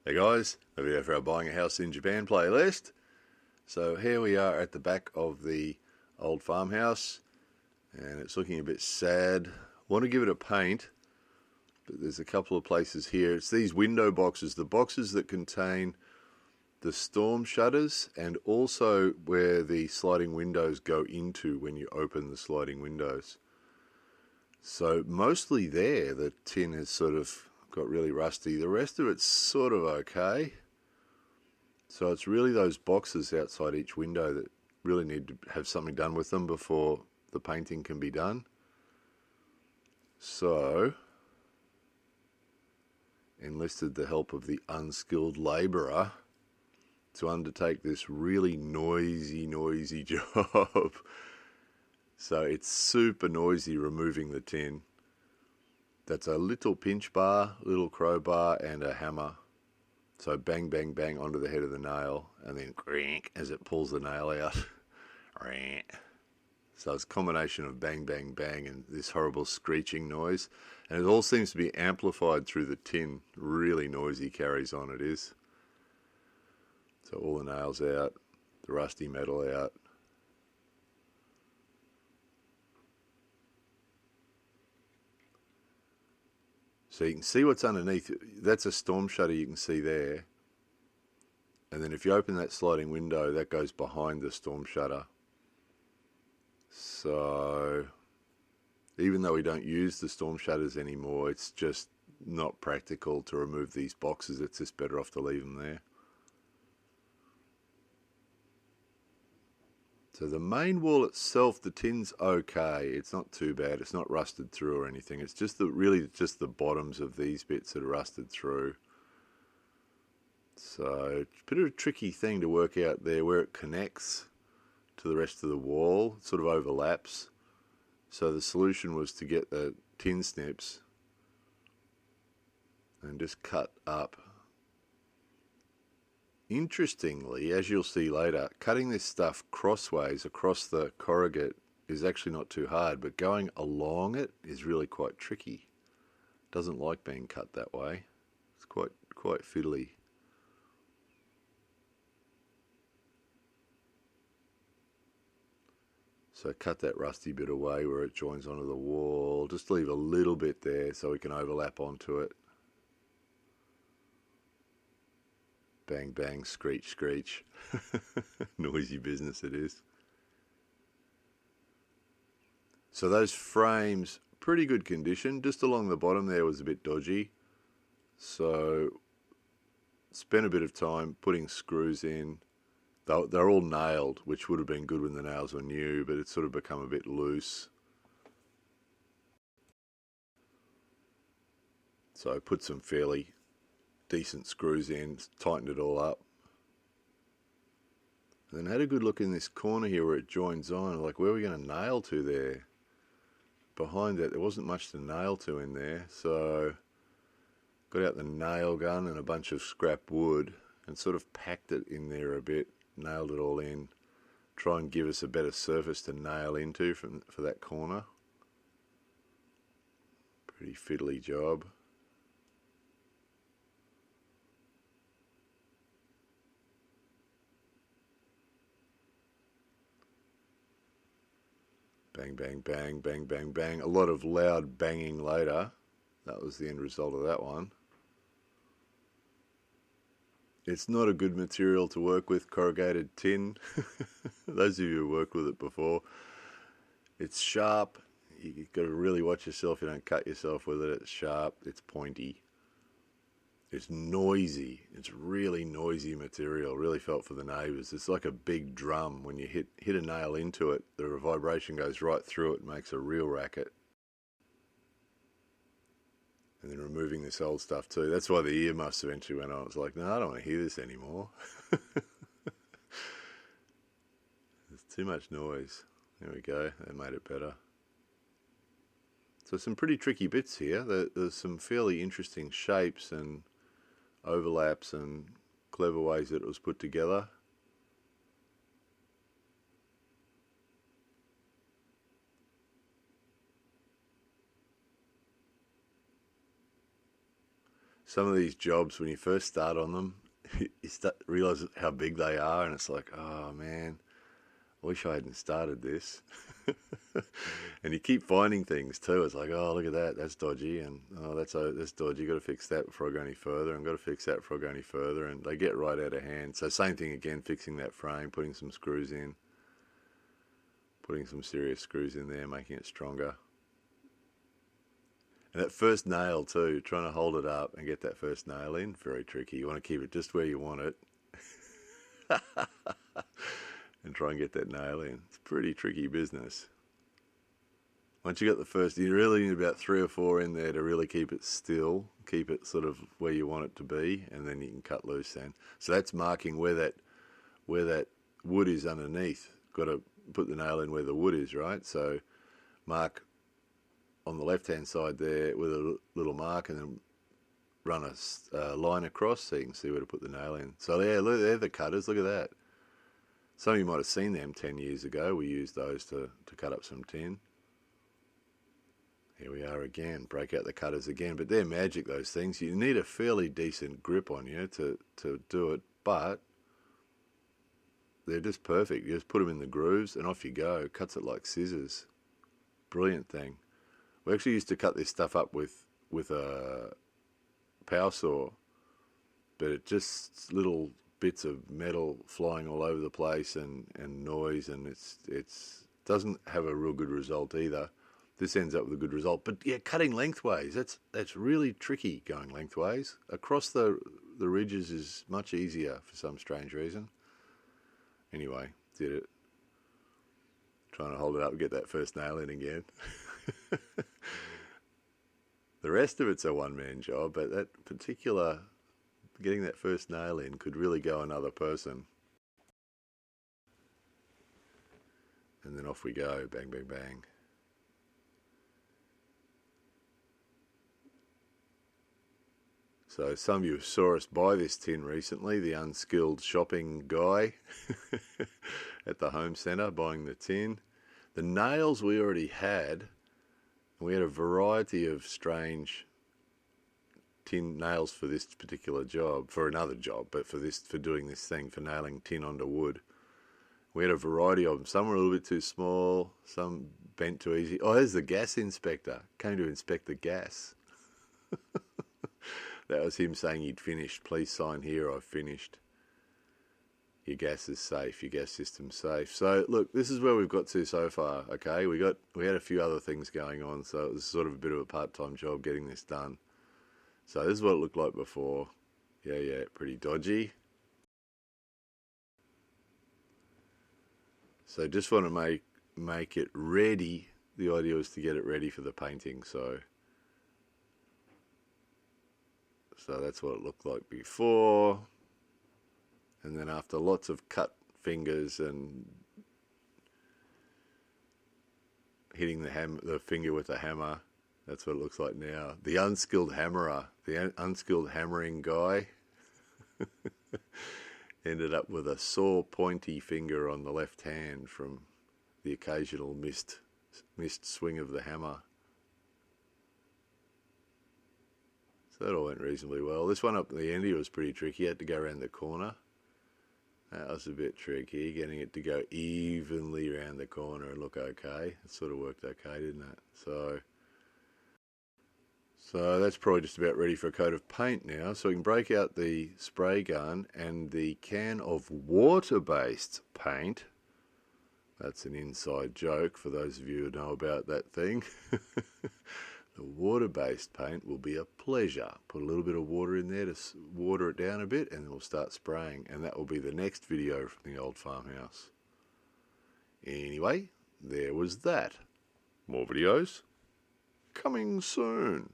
Hey guys, a video for our Buying a House in Japan playlist. So here we are at the back of the old farmhouse and it's looking a bit sad. Want to give it a paint, but there's a couple of places here. It's these window boxes, the boxes that contain the storm shutters and also where the sliding windows go into when you open the sliding windows. So mostly there the tin has sort of got really rusty. The rest of it's sort of okay. So it's really those boxes outside each window that really need to have something done with them before the painting can be done. So enlisted the help of the unskilled labourer to undertake this really noisy job. So it's super noisy removing the tin. That's a little pinch bar, little crowbar and a hammer. So bang, bang, bang onto the head of the nail and then crank as it pulls the nail out. So it's a combination of bang, bang, bang and this horrible screeching noise. And it all seems to be amplified through the tin. Really noisy carries on it is. So all the nails out, the rusty metal out. So you can see what's underneath. That's a storm shutter you can see there. And then if you open that sliding window, that goes behind the storm shutter. So even though we don't use the storm shutters anymore, it's just not practical to remove these boxes. It's just better off to leave them there. So the main wall itself, the tin's okay. It's not too bad. It's not rusted through or anything. It's just really just the bottoms of these bits that are rusted through. So it's a bit of a tricky thing to work out there where it connects to the rest of the wall. It sort of overlaps. So the solution was to get the tin snips and just cut up. Interestingly, as you'll see later, cutting this stuff crossways across the corrugate is actually not too hard, but going along it is really quite tricky. Doesn't like being cut that way. It's quite fiddly. So cut that rusty bit away where it joins onto the wall. Just leave a little bit there so we can overlap onto it. Bang, bang, screech, screech. Noisy business it is. So those frames, pretty good condition. Just along the bottom there was a bit dodgy. So spent a bit of time putting screws in. They're all nailed, which would have been good when the nails were new, but it's sort of become a bit loose. So I put some fairly decent screws in, tightened it all up. And then had a good look in this corner here where it joins on, like where are we going to nail to there? Behind that there wasn't much to nail to in there, so got out the nail gun and a bunch of scrap wood and sort of packed it in there a bit, nailed it all in, try and give us a better surface to nail into for that corner. Pretty fiddly job. Bang, bang, bang, bang, bang, bang. A lot of loud banging later. That was the end result of that one. It's not a good material to work with, corrugated tin. Those of you who worked with it before. It's sharp. You've got to really watch yourself. You don't cut yourself with it. It's sharp. It's pointy. It's noisy. It's really noisy material. Really felt for the neighbours. It's like a big drum. When you hit a nail into it, the vibration goes right through it and makes a real racket. And then removing this old stuff too. That's why the earmuffs eventually went on. It's like, no, I don't want to hear this anymore. There's too much noise. There we go. That made it better. So some pretty tricky bits here. There's some fairly interesting shapes and overlaps and clever ways that it was put together. some of these jobs, when you first start on them, you realize how big they are, and it's like, oh man, I wish I hadn't started this. And you keep finding things too. It's like, oh, look at that, that's dodgy, and oh, that's dodgy. Got to fix that before I go any further, and got to fix that before I go any further. And they get right out of hand. So same thing again, fixing that frame, putting some screws in, putting some serious screws in there, making it stronger. And that first nail too, trying to hold it up and get that first nail in, very tricky. You want to keep it just where you want it. And try and get that nail in. It's pretty tricky business. Once you got the first, you really need about 3 or 4 in there to really keep it still, keep it sort of where you want it to be, and then you can cut loose then. So that's marking where that wood is underneath. Got to put the nail in where the wood is, right? So mark on the left-hand side there with a little mark, and then run a line across so you can see where to put the nail in. So yeah, look, they're the cutters. Look at that. Some of you might have seen them 10 years ago. We used those to cut up some tin. Here we are again, break out the cutters again. But they're magic, those things. You need a fairly decent grip on you to do it, but they're just perfect. You just put them in the grooves and off you go. Cuts it like scissors. Brilliant thing. We actually used to cut this stuff up with a power saw, but it just little bits of metal flying all over the place and noise, and it's doesn't have a real good result either. This ends up with a good result, but yeah, cutting lengthways, that's really tricky. Going lengthways across the ridges is much easier for some strange reason. Anyway, did it. Trying to hold it up and get that first nail in again. The rest of it's a one-man job, but that particular getting that first nail in could really go another person. And then off we go, bang, bang, bang. So some of you saw us buy this tin recently, the Unskilled shopping guy at the home centre buying the tin. The nails we already had. We had a variety of strange tin nails for this particular job, for another job, but for doing this thing, for nailing tin onto wood. We had a variety of them. Some were a little bit too small, some bent too easy. Oh, there's the gas inspector. Came to inspect the gas. That was him saying he'd finished. Please sign here, I've finished. Your gas is safe, your gas system's safe. So look, this is where we've got to so far, okay? We had a few other things going on, so it was sort of a bit of a part-time job getting this done. So this is what it looked like before. Yeah, pretty dodgy. So just want to make it ready. The idea was to get it ready for the painting, so that's what it looked like before. And then after lots of cut fingers and hitting the finger with a hammer, that's what it looks like now. The unskilled hammerer, the unskilled hammering guy ended up with a sore pointy finger on the left hand from the occasional missed swing of the hammer. So that all went reasonably well. This one up at the end here was pretty tricky. You had to go around the corner. That was a bit tricky, getting it to go evenly around the corner and look okay. It sort of worked okay, didn't it? So that's probably just about ready for a coat of paint now. So we can break out the spray gun and the can of water-based paint. That's an inside joke for those of you who know about that thing. The water-based paint will be a pleasure. Put a little bit of water in there to water it down a bit, and then we'll start spraying. And that will be the next video from the old farmhouse. Anyway, there was that. More videos coming soon.